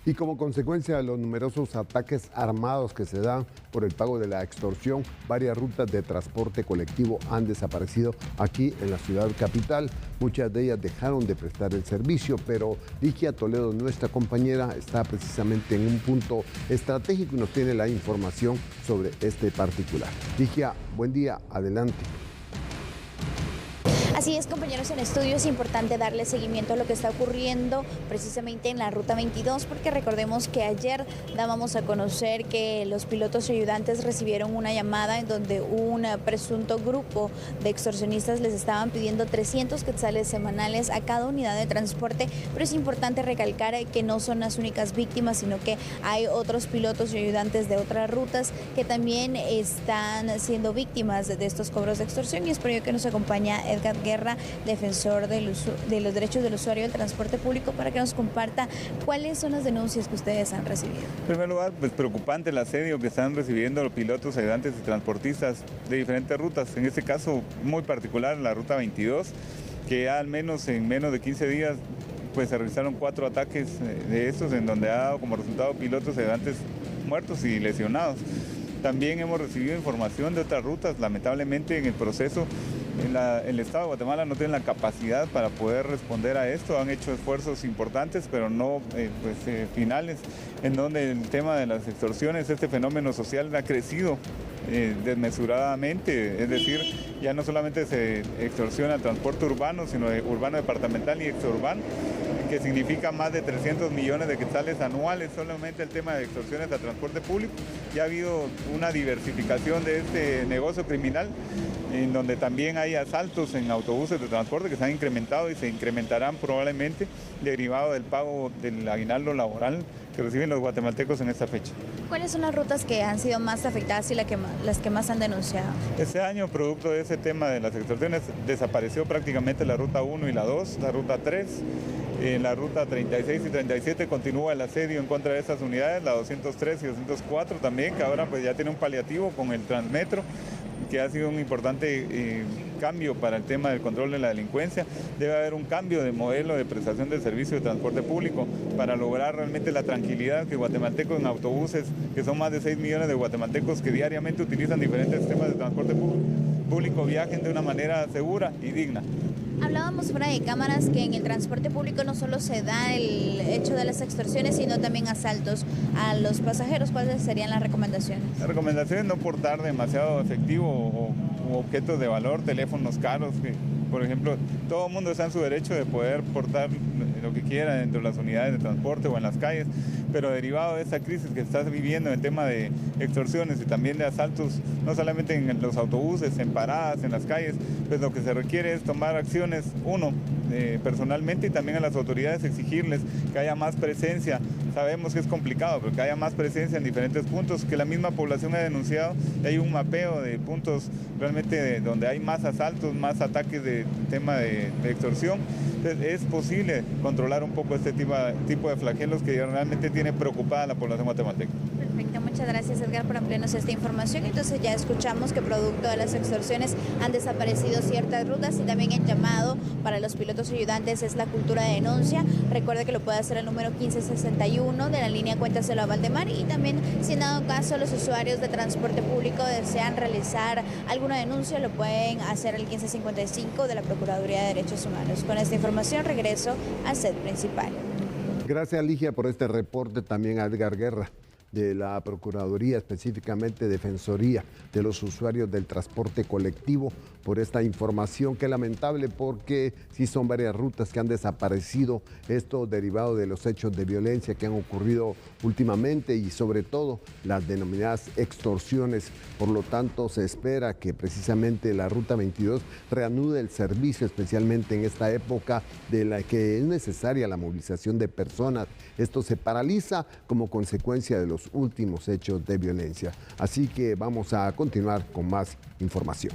Y como consecuencia de los numerosos ataques armados que se dan por el pago de la extorsión, varias rutas de transporte colectivo han desaparecido aquí en la ciudad capital. Muchas de ellas dejaron de prestar el servicio, pero Ligia Toledo, nuestra compañera, está precisamente en un punto estratégico y nos tiene la información sobre este particular. Ligia, buen día, adelante. Así es, compañeros en estudio, es importante darle seguimiento a lo que está ocurriendo precisamente en la Ruta 22, porque recordemos que ayer dábamos a conocer que los pilotos y ayudantes recibieron una llamada en donde un presunto grupo de extorsionistas les estaban pidiendo 300 quetzales semanales a cada unidad de transporte, pero es importante recalcar que no son las únicas víctimas, sino que hay otros pilotos y ayudantes de otras rutas que también están siendo víctimas de estos cobros de extorsión, y es por ello que nos acompaña Edgar Guerra, defensor de los derechos del usuario del transporte público, para que nos comparta cuáles son las denuncias que ustedes han recibido. En primer lugar, pues preocupante el asedio que están recibiendo los pilotos, ayudantes y transportistas de diferentes rutas. En este caso muy particular, la Ruta 22, que al menos en menos de 15 días pues se realizaron 4 ataques de estos, en donde ha dado como resultado pilotos y ayudantes muertos y lesionados. También hemos recibido información de otras rutas. Lamentablemente en el proceso el Estado de Guatemala no tiene la capacidad para poder responder a esto. Han hecho esfuerzos importantes, pero no finales, en donde el tema de las extorsiones, este fenómeno social ha crecido desmesuradamente. Es decir, ya no solamente se extorsiona el transporte urbano, sino urbano departamental y exurbano, que significa más de 300 millones de quetzales anuales solamente el tema de extorsiones al transporte público. Ya ha habido una diversificación de este negocio criminal, en donde también hay asaltos en autobuses de transporte que se han incrementado y se incrementarán probablemente derivado del pago del aguinaldo laboral que reciben los guatemaltecos en esta fecha. ¿Cuáles son las rutas que han sido más afectadas y las que más han denunciado? Este año, producto de ese tema de las extorsiones, desapareció prácticamente la Ruta 1 y la 2, la Ruta 3. En la Ruta 36 y 37 continúa el asedio en contra de estas unidades, la 203 y 204 también, que ahora pues ya tiene un paliativo con el Transmetro, que ha sido un importante cambio para el tema del control de la delincuencia. Debe haber un cambio de modelo de prestación del servicio de transporte público para lograr realmente la tranquilidad que guatemaltecos en autobuses, que son más de 6 millones de guatemaltecos que diariamente utilizan diferentes sistemas de transporte público, viajen de una manera segura y digna. Hablábamos fuera de cámaras que en el transporte público no solo se da el hecho de las extorsiones, sino también asaltos a los pasajeros. ¿Cuáles serían las recomendaciones? Las recomendaciones: no portar demasiado efectivo o objetos de valor, teléfonos caros, que por ejemplo todo el mundo está en su derecho de poder portar lo que quiera dentro de las unidades de transporte o en las calles, pero derivado de esta crisis que está viviendo en el tema de extorsiones y también de asaltos, no solamente en los autobuses, en paradas, en las calles, pues lo que se requiere es tomar acciones, personalmente, y también a las autoridades exigirles que haya más presencia. Sabemos que es complicado, pero que haya más presencia en diferentes puntos, que la misma población ha denunciado, y hay un mapeo de puntos realmente donde hay más asaltos, más ataques de tema de extorsión. Entonces es posible controlar un poco este tipo de flagelos que realmente tiene preocupada a la población guatemalteca. Perfecto, muchas gracias, Edgar, por ampliarnos esta información. Entonces ya escuchamos que producto de las extorsiones han desaparecido ciertas rutas, y también el llamado para los pilotos y ayudantes es la cultura de denuncia. Recuerde que lo puede hacer al número 1561 de la línea Cuéntaselo a Valdemar, y también, si en dado caso los usuarios de transporte público desean realizar alguna denuncia, lo pueden hacer al 1555 de la Procuraduría de Derechos Humanos. Con esta información regreso al set principal. Gracias, Ligia, por este reporte. También a Edgar Guerra, de la Procuraduría, específicamente Defensoría de los Usuarios del Transporte Colectivo, por esta información, que es lamentable porque sí son varias rutas que han desaparecido, esto derivado de los hechos de violencia que han ocurrido últimamente y sobre todo las denominadas extorsiones. Por lo tanto, se espera que precisamente la Ruta 22 reanude el servicio, especialmente en esta época de la que es necesaria la movilización de personas. Esto se paraliza como consecuencia de los últimos hechos de violencia. Así que vamos a continuar con más información.